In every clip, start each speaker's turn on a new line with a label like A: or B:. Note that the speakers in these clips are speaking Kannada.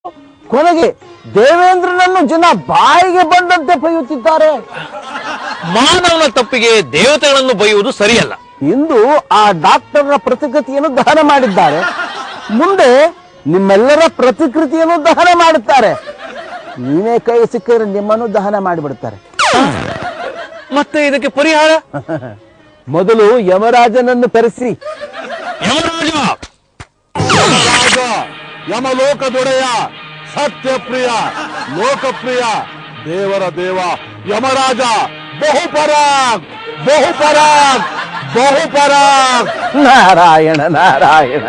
A: ಕೊನೆಗೆ ದೇವೇಂದ್ರನನ್ನು ಜನ ಬಾಯಿಗೆ ಬಂದಂತೆ ಬೈಯುತ್ತಿದ್ದಾರೆ.
B: ಮಾನವನ ತಪ್ಪಿಗೆ ದೇವತೆಗಳನ್ನು ಬೈಯುವುದು ಸರಿಯಲ್ಲ.
A: ಇಂದು ಆ ಡಾಕ್ಟರ್ನ ಪ್ರತಿಕೃತಿಯನ್ನು ದಹನ ಮಾಡಿದ್ದಾರೆ, ಮುಂದೆ ನಿಮ್ಮೆಲ್ಲರ ಪ್ರತಿಕೃತಿಯನ್ನು ದಹನ ಮಾಡುತ್ತಾರೆ. ನೀವೇ ಕೈ ಸಿಕ್ಕಿದ್ರೆ ನಿಮ್ಮನ್ನು ದಹನ ಮಾಡಿಬಿಡ್ತಾರೆ.
B: ಮತ್ತೆ ಇದಕ್ಕೆ ಪರಿಹಾರ?
A: ಮೊದಲು ಯಮರಾಜನನ್ನು ಕರೆಸಿ.
B: ಯಮರಾಜ,
C: ಯಮಲೋಕದೊಡೆಯ, ಸತ್ಯಪ್ರಿಯ, ಲೋಕಪ್ರಿಯ, ದೇವರ ದೇವ ಯಮರಾಜ, ಬಹುಪರಾಗ್ ಬಹುಪರಾಗ್ ಬಹುಪರಾಗ್.
A: ನಾರಾಯಣ ನಾರಾಯಣ,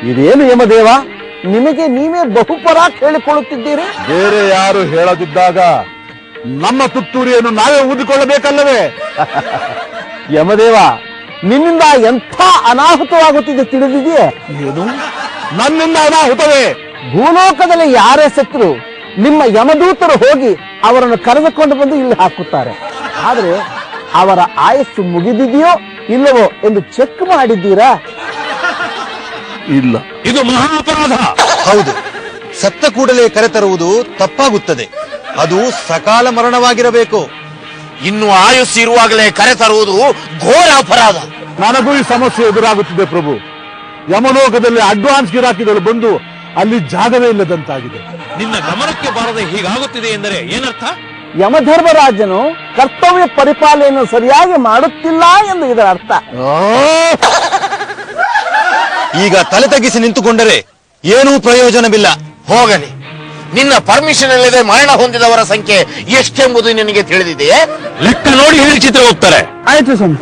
A: ಇದೇನು ಯಮದೇವ, ನಿಮಗೆ ನೀವೇ ಬಹುಪರಾಕ್ ಹೇಳಿಕೊಳ್ಳುತ್ತಿದ್ದೀರಿ?
C: ಬೇರೆ ಯಾರು ಹೇಳದಿದ್ದಾಗ ನಮ್ಮ ತುತ್ತೂರಿಯನ್ನು ನಾವೇ ಊದಿಕೊಳ್ಳಬೇಕಲ್ಲವೇ?
A: ಯಮದೇವ, ನಿನ್ನಿಂದ ಎಂಥ ಅನಾಹುತವಾಗುತ್ತಿದೆ ತಿಳಿದಿದೆಯೇ?
C: ಏನು? ನನ್ನಿಂದ ಅನಾಹುತವೇ?
A: ಭೂಲೋಕದಲ್ಲಿ ಯಾರೇ ಸತ್ರು ನಿಮ್ಮ ಯಮದೂತರು ಹೋಗಿ ಅವರನ್ನು ಕರೆದುಕೊಂಡು ಬಂದು ಇಲ್ಲಿ ಹಾಕುತ್ತಾರೆ. ಆದ್ರೆ ಅವರ ಆಯಸ್ಸು ಮುಗಿದಿದೆಯೋ ಇಲ್ಲವೋ ಎಂದು ಚೆಕ್ ಮಾಡಿದ್ದೀರಾ?
C: ಇಲ್ಲ.
B: ಇದು ಮಹಾ ಅಪರಾಧ.
D: ಹೌದು, ಸತ್ತ ಕೂಡಲೇ ಕರೆತರುವುದು ತಪ್ಪಾಗುತ್ತದೆ. ಅದು ಸಕಾಲ ಮರಣವಾಗಿರಬೇಕು.
B: ಇನ್ನು ಆಯುಸ್ಸು ಇರುವಾಗಲೇ ಕರೆತರುವುದು ಘೋರ ಅಪರಾಧ.
C: ನನಗೂ ಈ ಸಮಸ್ಯೆ ಎದುರಾಗುತ್ತಿದೆ ಪ್ರಭು. ಯಮಲೋಕದಲ್ಲಿ ಅಡ್ವಾನ್ಸ್ ಗಿರಾಕಿಗಳು ಬಂದು ಅಲ್ಲಿ ಜಾಗವೇ ಇಲ್ಲದಂತಾಗಿದೆ.
B: ನಿನ್ನ ಗಮನಕ್ಕೆ ಬಾರದೆ ಹೀಗಾಗುತ್ತಿದೆ ಎಂದರೆ ಏನರ್ಥ?
A: ಯಮಧರ್ಮರಾಜನು ಕರ್ತವ್ಯ ಪರಿಪಾಲನೆಯನ್ನು ಸರಿಯಾಗಿ ಮಾಡುತ್ತಿಲ್ಲ ಎಂದು ಇದರ ಅರ್ಥ.
D: ಈಗ ತಲೆ ತಗ್ಗಿಸಿ ನಿಂತುಕೊಂಡರೆ ಏನೂ ಪ್ರಯೋಜನವಿಲ್ಲ.
B: ಹೋಗಲಿ, ನಿನ್ನ ಪರ್ಮಿಷನ್ ಇಲ್ಲದೆ ಮರಣ ಹೊಂದಿದವರ ಸಂಖ್ಯೆ ಎಷ್ಟೆಂಬುದು ನಿನಗೆ ತಿಳಿದಿದೆಯೇ? ಲೆಕ್ಕ ನೋಡಿ ಹೇಳಿ ಚಿತ್ರ ಹೋಗ್ತಾರೆ.
A: ಆಯ್ತು ಸ್ವಾಮಿ.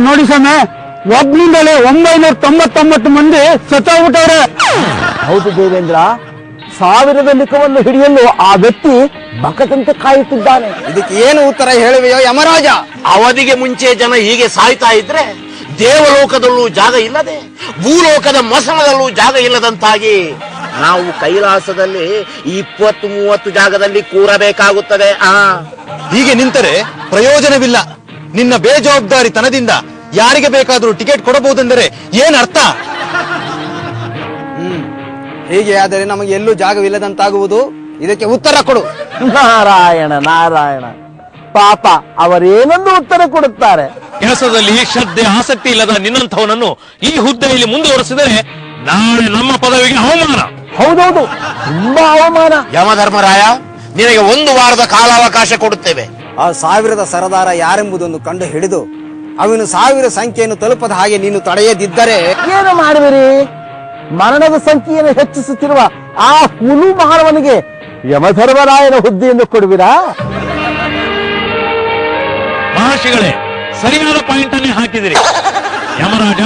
A: ನೋಡಿ ಸ್ವಾಮಿ, ಒಬ್ಬನಿಂದಲೇ 999 ಮಂದಿ ಸತ್ತೋಗ್ಬಿಟ್ಟವ್ರೆ. ಹೌದು ದೇವೇಂದ್ರ, 1000 ಲಿಖವನ್ನು ಹಿಡಿಯಲು ಆ ವ್ಯಕ್ತಿ ಬಕದಂತೆ ಕಾಯುತ್ತಿದ್ದಾನೆ.
D: ಇದಕ್ಕೆ ಏನು ಉತ್ತರ ಹೇಳುವೆಯೋ ಯಮರಾಜ?
B: ಅವಧಿಗೆ ಮುಂಚೆ ಜನ ಹೀಗೆ ಸಾಯ್ತಾ ಇದ್ರೆ ದೇವಲೋಕದಲ್ಲೂ ಜಾಗ ಇಲ್ಲದೆ ಭೂಲೋಕದ ಮಸಣದಲ್ಲೂ ಜಾಗ ಇಲ್ಲದಂತಾಗಿ ನಾವು ಕೈಲಾಸದಲ್ಲಿ 20-30 ಜಾಗದಲ್ಲಿ ಕೂರಬೇಕಾಗುತ್ತದೆ.
D: ಹೀಗೆ ನಿಂತರೆ ಪ್ರಯೋಜನವಿಲ್ಲ. ನಿನ್ನ ಬೇಜವಾಬ್ದಾರಿತನದಿಂದ ಯಾರಿಗೆ ಬೇಕಾದರೂ ಟಿಕೆಟ್ ಕೊಡಬಹುದೆಂದರೆ ಏನರ್ಥ?
E: ಹೀಗೆ ಆದರೆ ನಮಗೆ ಎಲ್ಲೂ ಜಾಗವಿಲ್ಲದಂತಾಗುವುದು. ಇದಕ್ಕೆ ಉತ್ತರ ಕೊಡು.
A: ನಾರಾಯಣ ನಾರಾಯಣ, ಪಾಪ ಅವರೇನೊಂದು ಉತ್ತರ ಕೊಡುತ್ತಾರೆ.
B: ಕೆಲಸದಲ್ಲಿ ಶ್ರದ್ಧೆ ಆಸಕ್ತಿ ಇಲ್ಲದ ನಿನ್ನಂಥವನನ್ನು ಈ ಹುದ್ದೆಯಲ್ಲಿ ಮುಂದುವರೆಸಿದರೆ ನಾಳೆ ನಮ್ಮ ಪದವಿಗೆ ಅವಮಾನ.
A: ಹೌದೌದು, ತುಂಬಾ ಅವಮಾನ.
B: ಯಮಧರ್ಮರಾಯ, ನಿನಗೆ 1 ವಾರದ ಕಾಲಾವಕಾಶ ಕೊಡುತ್ತೇವೆ.
E: ಆ 1000 ಸರದಾರ ಯಾರೆಂಬುದನ್ನು ಕಂಡು ಹಿಡಿದು ಅವನು 1000 ಸಂಖ್ಯೆಯನ್ನು ತಲುಪದ ಹಾಗೆ ನೀನು ತಡೆಯದಿದ್ದರೆ
A: ಏನು ಮಾಡುವಿರಿ? ಮರಣದ ಸಂಖ್ಯೆಯನ್ನು ಹೆಚ್ಚಿಸುತ್ತಿರುವ ಆ ಹುಲು ಮಾನವನಿಗೆ ಯಮಧರ್ಮರಾಯನ ಹುದ್ದೆಯನ್ನು ಕೊಡುವಿರಾ?
B: ಮಹರ್ಷಿಗಳೇ, ಸರಿಯಾದ ಪಾಯಿಂಟ್ ಅನ್ನೇ ಹಾಕಿದಿರಿ. ಯಮರಾಜ,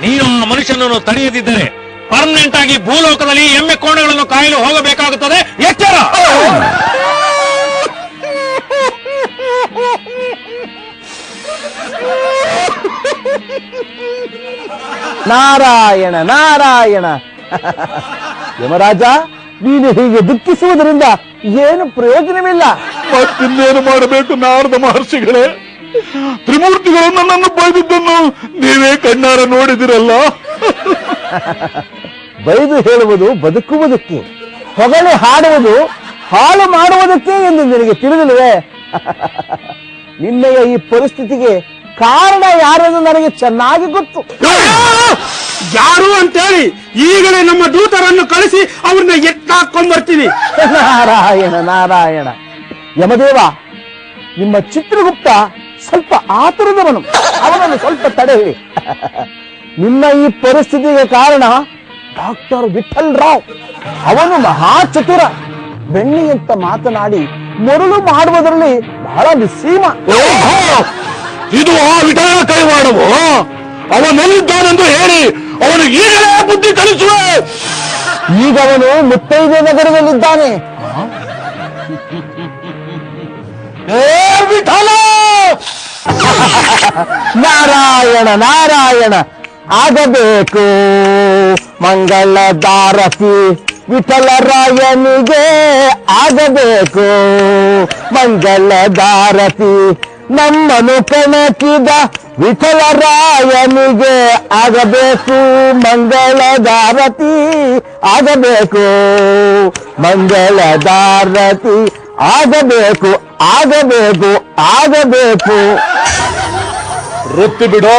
B: ನೀನು ಆ ಮನುಷ್ಯನನ್ನು ತಡೆಯದಿದ್ದರೆ ಪರ್ಮನೆಂಟ್ ಆಗಿ ಭೂಲೋಕದಲ್ಲಿ ಎಮ್ಮೆ ಕೋಣಗಳನ್ನು ಕಾಯಲು ಹೋಗಬೇಕಾಗುತ್ತದೆ. ಎಚ್ಚರ!
A: ನಾರಾಯಣ ನಾರಾಯಣ. ಯಮರಾಜ, ನೀನು ಹೀಗೆ ದುಃಖಿಸುವುದರಿಂದ ಏನು ಪ್ರಯೋಜನವಿಲ್ಲ.
C: ಮತ್ತಿನ್ನೇನು ಮಾಡಬೇಕು ನಾರದ ಮಹರ್ಷಿಗಳೇ? ತ್ರಿಮೂರ್ತಿಗಳು ನನ್ನನ್ನು ಬೈದಿದ್ದನ್ನು ನೀವೇ ಕಣ್ಣಾರ ನೋಡಿದಿರಲ್ಲ.
A: ಬೈದು ಹೇಳುವುದು ಬದುಕುವುದಕ್ಕೆ, ಹೊಗಳಿ ಹಾಡುವುದು ಹಾಳು ಮಾಡುವುದಕ್ಕೆ ಎಂದು ನಿನಗೆ ತಿಳಿದಿಲ್ಲವೇ? ನಿನ್ನೆಯ ಈ ಪರಿಸ್ಥಿತಿಗೆ ಕಾರಣ ಯಾರೆಂದು ನನಗೆ ಚೆನ್ನಾಗಿ ಗೊತ್ತು.
E: ಯಾರು ಅಂತೇಳಿ ಈಗಲೇ ನಮ್ಮ ದೂತರನ್ನು ಕಳಿಸಿ ಅವ್ರನ್ನ ಎತ್ತಾಕೊಂಡ್ಬರ್ತೀನಿ.
A: ನಾರಾಯಣ ನಾರಾಯಣ. ಯಮದೇವ, ನಿಮ್ಮ ಚಿತ್ರಗುಪ್ತ ಸ್ವಲ್ಪ ಆತುರದವನು, ಅವನನ್ನು ಸ್ವಲ್ಪ ತಡೆ ಹೇಳಿ. ನಿಮ್ಮ ಈ ಪರಿಸ್ಥಿತಿಗೆ ಕಾರಣ ಡಾಕ್ಟರ್ ವಿಠಲ್ ರಾವ್. ಅವನು ಮಹಾ ಚತುರ, ಬೆಣ್ಣಿಯಂತ ಮಾತನಾಡಿ ಮರುಳು ಮಾಡುವುದರಲ್ಲಿ ಬಹಳ ನಿಸ್ಸೀಮ.
C: ಇದು ಆ ವಿಠಲ ಕೈವಾಡವು. ಅವನೆಲ್ಲಿದ್ದಾನೆಂದು ಹೇಳಿ ಅವನು ಈಗಲೇ ಬುದ್ಧಿ ಕಲಿಸುವೆ.
A: ಈಗ ಅವನು ಮುತ್ತೈದೆ ನಗರದಲ್ಲಿದ್ದಾನೆ.
C: ಏ ವಿಠಲ!
A: ನಾರಾಯಣ ನಾರಾಯಣ. ಆಗಬೇಕು ಮಂಗಳದಾರತಿ ವಿಠಲರಾಯನಿಗೆ, ಆಗಬೇಕು ಮಂಗಳದಾರತಿ. ನಮ್ಮನು ಕಣಕಿದ ವಿಠಲರಾಯನಿಗೆ ಆಗಬೇಕು ಮಂಗಳದಾರತಿ, ಆಗಬೇಕು ಮಂಗಳದಾರತಿ, ಆಗಬೇಕು ಆಗಬೇಕು ಆಗಬೇಕು.
C: ವೃತ್ತಿ ಬಿಡೋ.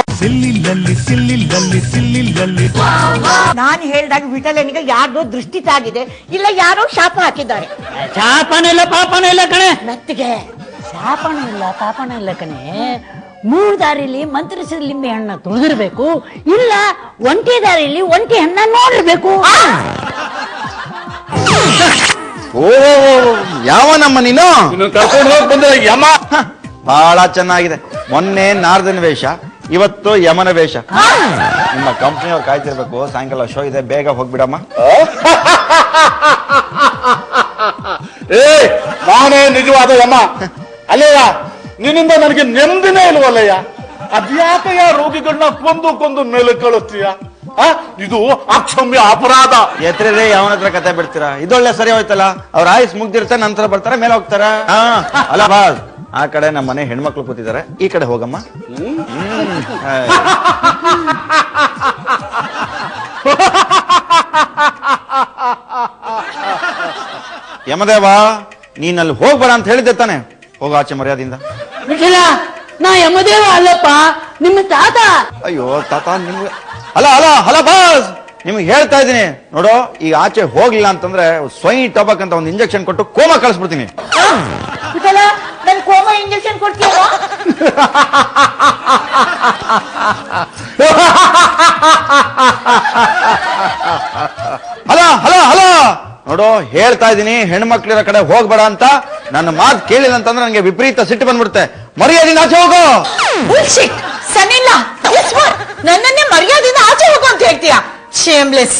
F: ನಾನು ಹೇಳ್ದಾಗ ವಿಠಲನಿಗೆ ಯಾರ್ದೋ ದೃಷ್ಟಿ ತಾಗಿದೆ, ಇಲ್ಲ ಯಾರೋ ಶಾಪ ಹಾಕಿದ್ದಾರೆ.
G: ಶಾಪನ ಇಲ್ಲ ಪಾಪನ ಇಲ್ಲ ಕಣೆ.
F: ಮೆತ್ತಿಗೆ
G: ಶಾಪನ ಇಲ್ಲ ಪಾಪನ ಇಲ್ಲ ಕಣೆ. ಮೂರು ದಾರಿಲಿ ಮಂತ್ರಿಸಿದ ಲಿಂಬೆ ಹಣ್ಣ ತುಳಿದಿರ್ಬೇಕು, ಇಲ್ಲ ಒಂಟಿ ದಾರಿಲಿ ಒಂಟಿ ಹಣ್ಣ ನೋಡಿರ್ಬೇಕು.
D: ಓ ಯಾವನಮ್ಮ ನೀನು?
C: ಕರ್ಕೊಂಡು ಹೋಗಿ ಬಂದ್ರೆ ಯಮ.
D: ಬಹಳ ಚೆನ್ನಾಗಿದೆ. ಮೊನ್ನೆ ನಾರದನ ವೇಷ, ಇವತ್ತು ಯಮನ ವೇಷ. ನಿಮ್ಮ ಕಂಪ್ನಿಯವ್ರು ಕಾಯ್ತಿರ್ಬೇಕು, ಸಾಯಂಕಾಲ ಶೋ ಇದೆ, ಬೇಗ ಹೋಗ್ಬಿಡಮ್ಮ.
C: ನಾನೇ ನಿಜವಾದ ಯಮ ಅಲ್ಲಯ್ಯ. ನಿನ್ನಿಂದ ನನಗೆ ನೆಮ್ಮದಿನೇ ಇಲ್ವಲ್ಲಯ್ಯ. ಅದ್ಯಾಕಯ್ಯ ರೋಗಿಗಳನ್ನ ಕೊಂದು ಮೇಲೆ ಕಳಿಸ್ತೀಯ? ಇದು ಅಕ್ಷಮ್ಯ ಅಪರಾಧ.
D: ಎತ್ತರೇ ಯಾವನ ಹತ್ರ ಕತೆ ಬಿಡ್ತೀರಾ? ಇದೊಳ್ಳೆ ಸರಿ ಹೋಯ್ತಲ್ಲ. ಅವ್ರ ಆಯುಸ್ ಮುಗ್ದಿರ್ತಾರೆ, ನಂತರ ಬರ್ತಾರೆ, ಮೇಲೆ ಹೋಗ್ತಾರ. ಅಲ್ಲ ಬಾಸ್, ಆ ಕಡೆ ನಮ್ಮ ಮನೆ ಹೆಣ್ಮಕ್ಳು ಕೂತಿದ್ದಾರೆ, ಈ ಕಡೆ ಹೋಗಮ್ಮ. ಯಮದೇವ, ನೀನಲ್ಲಿ ಹೋಗ್ಬೇಡ ಅಂತ ಹೇಳಿದ್ದೆ ತಾನೆ? ಹೋಗ ಆಚೆ ಮರ್ಯಾದಿಂದ.
G: ವಿಠಲ, ನಾ ಯಮದೇವ ಅಲ್ಲಪ್ಪ, ನಿಮ್ಮ ತಾತ.
D: ಅಯ್ಯೋ ತಾತ, ನಿಮ್ಗೆ ಅಲ್ಲ ಅಲ್ಲ ಅಲ್ಲ ಬಾಸ್, ನಿಮ್ಗೆ ಹೇಳ್ತಾ ಇದ್ದೀನಿ ನೋಡು, ಈಗ ಆಚೆ ಹೋಗ್ಲಿಲ್ಲ ಅಂತಂದ್ರೆ ಸ್ವಯಂ ಟಬಕ್ ಅಂತ ಒಂದು ಇಂಜೆಕ್ಷನ್ ಕೊಟ್ಟು ಕೋಮಾ ಕಳಿಸ್ಬಿಡ್ತೀನಿ.
F: ವಿಠಲ, ನನ್ ಕೋಮಾ ಇಂಜೆಕ್ಷನ್ ಕೊಡ್ತೀಯಲ್ಲ?
D: ಅಲ್ಲ ಅಲ್ಲ ಅಲ್ಲ ನೋಡು, ಹೇಳ್ತಾ ಇದ್ದೀನಿ, ಹೆಣ್ಮಕ್ಳಿರೋ ಕಡೆ ಹೋಗ್ಬೇಡ ಅಂತ. ನನ್ನ ಮಾತು ಕೇಳಿಲ್ಲ ಅಂತಂದ್ರೆ ನನಗೆ ವಿಪರೀತ ಸಿಟ್ಟು ಬಂದ್ಬಿಡುತ್ತೆ. ಮರ್ಯಾದಿಂದ ಆಚೆ ಹೋಗೋ.
F: ಸನಿಲ್ಲ, ನನ್ನನ್ನೇ ಮರ್ಯಾದಿಂದ ಆಚೆ ಹೋಗು ಅಂತ ಹೇಳ್ತೀಯ? ಶೇಮ್ಲೆಸ್.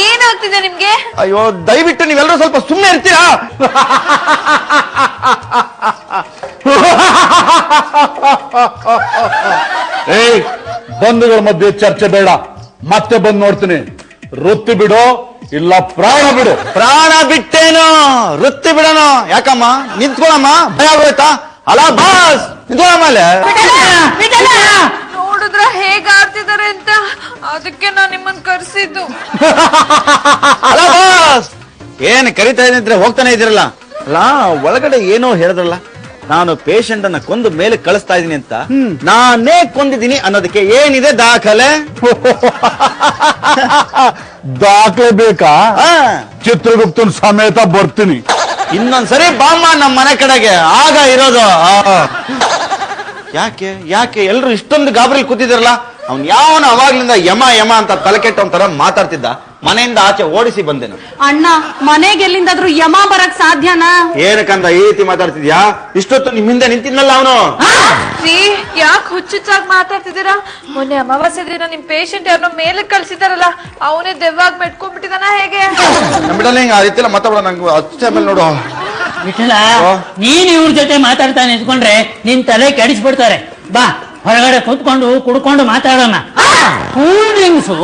H: ಏನಾಗ್ತಿದೆ ನಿಮ್ಗೆ?
D: ಅಯ್ಯೋ ದಯವಿಟ್ಟು ನೀವೆಲ್ಲರೂ ಸ್ವಲ್ಪ ಸುಮ್ಮನೆ ಇರ್ತೀರಾ?
C: ಏಯ್, ಬಂಧುಗಳ ಮಧ್ಯೆ ಚರ್ಚೆ ಬೇಡ. ಮತ್ತೆ ಬಂದು ನೋಡ್ತೀನಿ. ವೃತ್ತಿ ಬಿಡೋ, ಇಲ್ಲ ಪ್ರಾಣ ಬಿಡು.
D: ಪ್ರಾಣ ಬಿಟ್ಟೇನೋ, ವೃತ್ತಿ ಬಿಡೋಣ. ಯಾಕಮ್ಮ? ನಿಂತ್ಕೊಳಮ್ಮ, ಭಯ ಆಗೋಯ್ತಾ? ಅಲ್ಲ ಬಾಸ್, ನಿಂತ್ಕೊಳಮ್ಮ ಅಲ್ಲೇ.
H: ನೋಡಿದ್ರ ಹೇಗ್ ಆಡ್ತಿದಾರೆ ಅಂತ, ಅದಕ್ಕೆ ನಾನ್ ನಿಮ್ಮನ್ ಕರ್ಸಿದ್ದು.
D: ಅಲ್ಲ ಬಾಸ್, ಏನ್ ಕರಿತಾ ಇದ್ರೆ ಹೋಗ್ತಾನೆ ಇದ್ದೀರಲ್ಲ. ಅಲ್ಲ ಒಳಗಡೆ ಏನೋ ಹೇಳಿದ್ರಲ್ಲ, ನಾನು ಪೇಷಂಟ್ ಅನ್ನ ಕೊಂದು ಮೇಲೆ ಕಳಿಸ್ತಾ ಇದೀನಿ ಅಂತ. ನಾನೇ ಕೊಂದಿದ್ದೀನಿ ಅನ್ನೋದಕ್ಕೆ ಏನಿದೆ ದಾಖಲೆ?
C: ದಾಖಲೆ ಬೇಕಾ? ಚಿತ್ರಗುಪ್ತನ ಸಮೇತ ಬರ್ತೀನಿ.
D: ಇನ್ನೊಂದ್ಸರಿ ಬಾಮ್ಮ ನಮ್ಮ ಮನೆ ಕಡೆಗೆ, ಆಗ ಇರೋದು. ಯಾಕೆ ಯಾಕೆ ಎಲ್ರು ಇಷ್ಟೊಂದು ಗಾಬರಿಲಿ ಕೂತಿದಾರಲ್ಲ? ಅವ್ನ್ ಯಾವನ ಅವಾಗ್ಲಿಂದ ಯಮ ಯಮ ಅಂತ ತಲೆ ಕೆಟ್ಟ ಒಂಥರ ಮಾತಾಡ್ತಿದ್ದ. ಮನೆಯಿಂದ ಆಚೆ ಓಡಿಸಿ ಬಂದೆನು.
H: ಅಣ್ಣ, ಮನೆಗೆ ಎಲ್ಲಿಂದಾದ್ರೂ ಯಮ ಬರಕ್ ಸಾಧ್ಯನಾ?
D: ಏನಕ್ಕಂತ ಈ ರೀತಿ ಮಾತಾಡ್ತಿದ್ಯಾ? ಇಷ್ಟೊತ್ತು ನಿಮ್ ಹಿಂದೆ ನಿಂತಿದ್ನಲ್ಲ ಅವನು.
H: ಯಾಕೆ ಹುಚ್ಚುಚ್ಚಾಗಿ ಮಾತಾಡ್ತಿದ್ದೀರಾ? ಮೊನ್ನೆ ಅಮಾವಾಸ್ಯೆ ದಿನ ನಿಮ್ ಪೇಷಂಟ್ ಯಾರನ್ನ ಮೇಲೆ ಕಳ್ಸಿದಾರಲ್ಲ, ಅವನೇ ದೆವ್ವಾಗಿ ಮೆಟ್ಕೊಂಡ್ಬಿಟ್ಟಿದಾನ ಹೇಗೆ?
D: ಬಿಡಲ್ಲ, ಹಿಂಗ ಆ ರೀತಿ ಎಲ್ಲ ಮಾತಾಡೋಣ. ನಂಗೆ ಅಷ್ಟೇ ಮೇಲೆ ನೋಡು.
G: ವಿಠಲ, ನೀನ್ ಇವ್ರ ಜೊತೆ ಮಾತಾಡ್ತಾ ನಿಂತ್ಕೊಂಡ್ರೆ ನಿನ್ ತಲೆ ಕೆಡಿಸ್ಬಿಡ್ತಾರೆ. ಬಾ, ಹೊರಗಡೆ ಕೂತ್ಕೊಂಡು ಕುಡ್ಕೊಂಡು ಮಾತಾಡೋಣ. Cool drinks.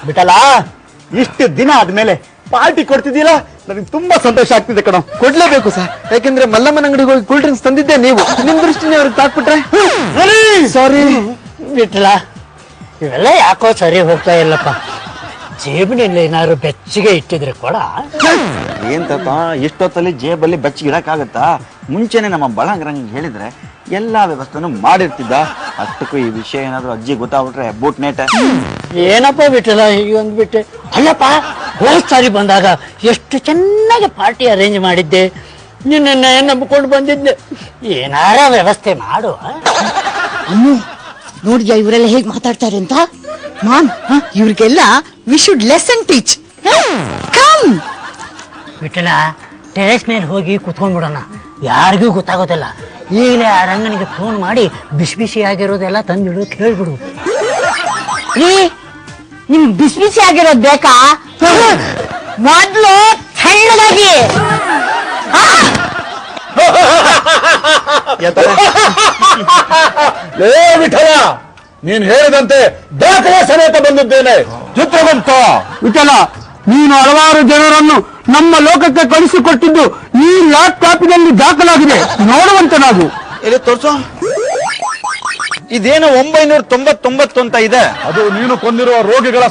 A: ಬಿಟ್ಟಲ್ಲ, ಇಷ್ಟು ದಿನ ಆದ್ಮೇಲೆ ಪಾರ್ಟಿ ಕೊಡ್ತಿದ್ದೀರಾ? ನನಗೆ ತುಂಬಾ ಸಂತೋಷ ಆಗ್ತಿದೆ ಕಣ.
E: ಕೊಡ್ಲೇಬೇಕು ಸರ್, ಯಾಕೆಂದ್ರೆ ಮಲ್ಲಮ್ಮನ ಅಂಗಡಿಗೆ ಹೋಗಿ ಕೂಲ್ ಡ್ರಿಂಕ್ಸ್ ತಂದಿದ್ದೆ. ನೀವು ನಿಮ್ ದೃಷ್ಟಿನೇ ಅವ್ರಿಗೆ ತಾಕ್ಬಿಟ್ರೆ
A: ಸಾರಿ.
G: ವಿಠಲ, ಇವೆಲ್ಲ ಯಾಕೋ ಸರಿ ಹೋಗ್ತಾ ಇಲ್ಲಪ್ಪ. ಜೇಬಿನಲ್ಲಿ ಏನಾದ್ರು ಬೆಚ್ಚಗೆ ಇಟ್ಟಿದ್ರೆ ಕೊಡ.
D: ಏನ್ ತಾತ, ಎಷ್ಟೊತ್ತಲ್ಲಿ ಜೇಬಲ್ಲಿ ಬೆಚ್ಚಗೆ ಇಡಕ್ಕಾಗತ್ತಾ? ಮುಂಚೆನೆ ನಮ್ಮ ಬಳಂಗರಂಗ್ ಹೇಳಿದ್ರೆ ಎಲ್ಲಾ ವ್ಯವಸ್ಥೆನೂ ಮಾಡಿರ್ತಿದ್ದ. ಅಷ್ಟಕ್ಕೂ ಈ ವಿಷಯ ಏನಾದ್ರು ಅಜ್ಜಿ ಗೊತ್ತಾಗ್ಬಿಟ್ರೆ ಬೂಟ್ ನೇಟ.
G: ಏನಪ್ಪ ವಿಠಲ ಹೀಗೆ ಅಂದ್ಬಿಟ್ಟೆ? ಅಲ್ಲಪ್ಪ, ಹೋದ್ ಸಾರಿ ಬಂದಾಗ ಎಷ್ಟು ಚೆನ್ನಾಗಿ ಪಾರ್ಟಿ ಅರೇಂಜ್ ಮಾಡಿದ್ದೆ. ನಿನ್ನ ನಂಬಿಕೊಂಡು ಬಂದಿದ್ದೆ. ಏನಾರ ವ್ಯವಸ್ಥೆ ಮಾಡು.
F: ಅಮ್ಮು, ನೋಡಿದ್ಯಾ ಇವರೆಲ್ಲ ಹೇಗ್ ಮಾತಾಡ್ತಾರೆ ಅಂತ? ಮಾಮ್, ಇವ್ರಿಗೆಲ್ಲ we should lesson teach. Come
G: Vittala, terrace ಮೇಲೆ ಹೋಗಿ ಕುತ್ಕೊಂಡ್ಬಿಡೋಣ. ಯಾರಿಗೂ ಗೊತ್ತಾಗೋದಿಲ್ಲ. ಈಗಲೇ ಆ ರಂಗನಿಗೆ ಫೋನ್ ಮಾಡಿ ಬಿಸಿ ಬಿಸಿ ಆಗಿರೋದೆಲ್ಲ ತಂದಿಡು ಕೇಳ್ಬಿಡು.
F: ನಿಮ್ ಬಿಸಿ ಬಿಸಿ ಆಗಿರೋದ್ ಬೇಕಾ? ಮೊದ್ಲು ಸಣ್ಣದಾಗಿ.
C: ವಿಠಲ, ನೀನ್ ಹೇಳಿದಂತೆ ದಾಖಲೆ ಸಮೇತ ಬಂದಿದ್ದೇನೆ. ಚಿತ್ರಗುಪ್ತ,
A: ವಿಠಲ, ನೀನು ಹಲವಾರು ಜನರನ್ನು ನಮ್ಮ ಲೋಕಕ್ಕೆ ಕಳಿಸಿಕೊಟ್ಟಿದ್ದು ಈ ಲ್ಯಾಪ್ಟಾಪಿನಲ್ಲಿ ದಾಖಲಾಗಿದೆ, ನೋಡುವಂತನಾಗು.
D: ಎಲ್ಲಿ ತೋರ್ಸು. ಇದೇನು 999 ಅಂತ ಇದೆ.
C: ಅದು ನೀನು ಕೊಂದಿರುವ ರೋಗಿಗಳ